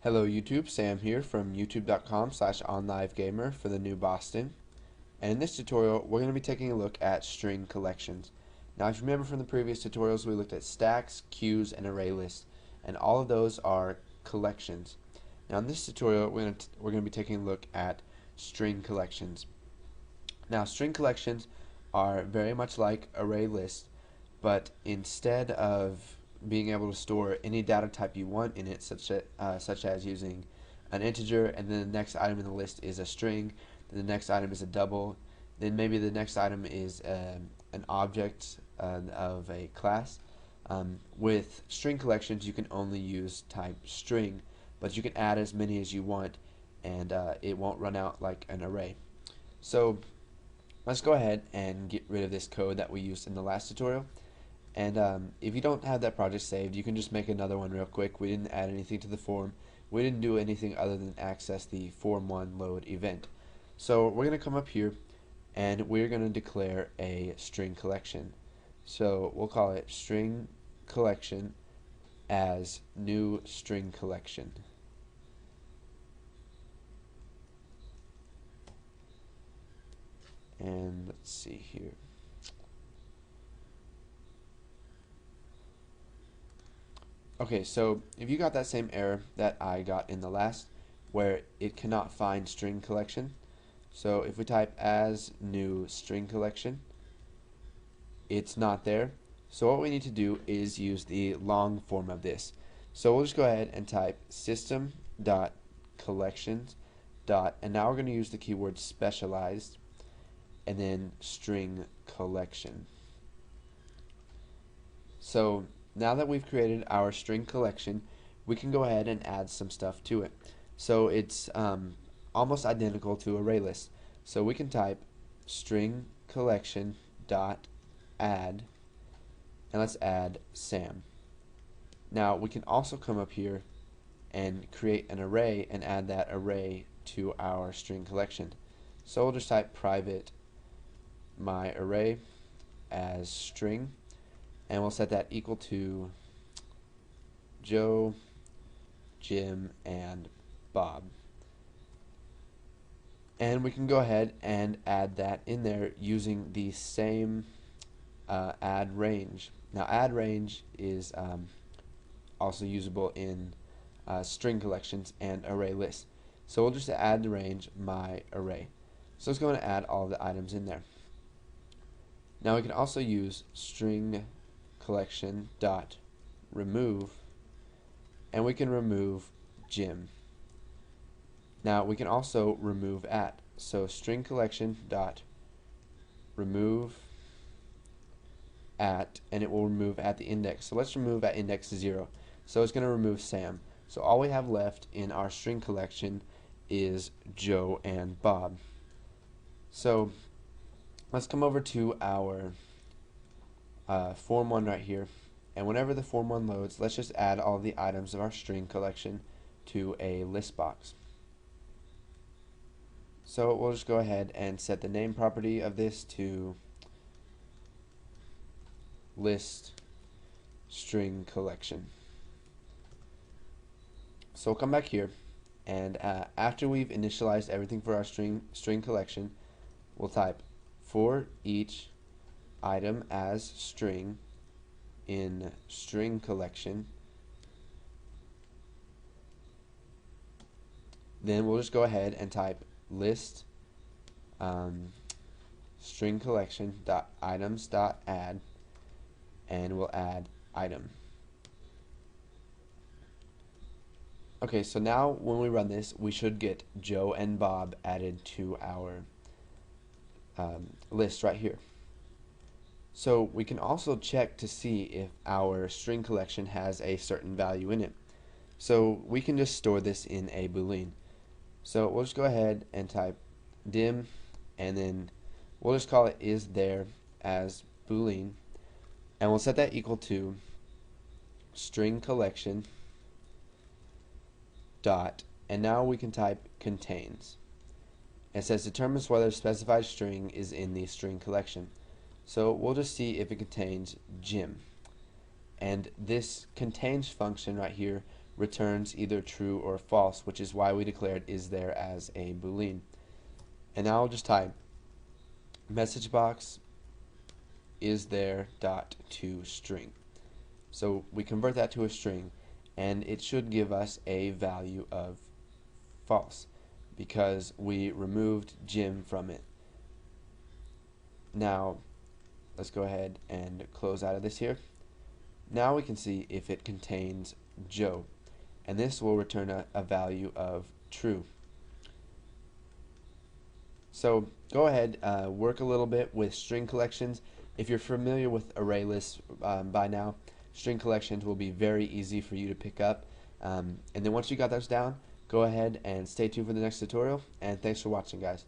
Hello YouTube, Sam here from youtube.com/onlivegamer for the new Boston. And in this tutorial, we're going to be taking a look at string collections. Now, if you remember from the previous tutorials, we looked at stacks, queues, and array lists, and all of those are collections. Now, in this tutorial, we're going to be taking a look at string collections. Now, string collections are very much like array lists, but instead of being able to store any data type you want in it, such as using an integer, and then the next item in the list is a string, then the next item is a double, then maybe the next item is an object of a class. With string collections, you can only use type string, but you can add as many as you want, and it won't run out like an array. So let's go ahead and get rid of this code that we used in the last tutorial. And if you don't have that project saved, you can just make another one real quick. We didn't add anything to the form. We didn't do anything other than access the form1 load event. So we're going to come up here and we're going to declare a string collection. So we'll call it string collection as new string collection. And let's see here. Okay, so if you got that same error that I got in the last, where it cannot find string collection, so if we type as new string collection, it's not there. So what we need to do is use the long form of this. So we'll just go ahead and type system.collections. And now we're going to use the keyword specialized and then string collection. So now that we've created our string collection, we can go ahead and add some stuff to it. So it's almost identical to array list. So we can type string collection dot add, and let's add Sam. Now we can also come up here and create an array and add that array to our string collection. So we'll just type private my array as string, and we'll set that equal to Joe, Jim, and Bob. And we can go ahead and add that in there using the same add range. Now add range is also usable in string collections and array lists. So we'll just add the range my array. So it's going to add all the items in there. Now we can also use string collection dot remove, and we can remove Jim. Now we can also remove at, so string collection dot remove at, and it will remove at the index. So let's remove at index 0. So it's going to remove Sam. So all we have left in our string collection is Joe and Bob. So let's come over to our form1 right here, and whenever the form1 loads, let's just add all the items of our string collection to a list box. So we'll just go ahead and set the name property of this to list string collection. So we'll come back here, and after we've initialized everything for our string collection, we'll type for each item as string in string collection. Then we'll just go ahead and type list string collection dot items dot add, and we'll add item. Okay, so now when we run this, we should get Joe and Bob added to our list right here. So we can also check to see if our string collection has a certain value in it. So we can just store this in a boolean. So we'll just go ahead and type dim, and then we'll just call it is there as boolean, and we'll set that equal to string collection dot, and now we can type contains. It says determines whether specified string is in the string collection. So we'll just see if it contains Jim. And this contains function right here returns either true or false, which is why we declared is there as a boolean. And now I'll just type message box is there dot to string. So we convert that to a string, and it should give us a value of false because we removed Jim from it. Now let's go ahead and close out of this here. Now we can see if it contains Joe, and this will return a value of true. So go ahead, work a little bit with string collections. If you're familiar with array lists by now, string collections will be very easy for you to pick up. And then once you got those down, go ahead and stay tuned for the next tutorial, and thanks for watching, guys.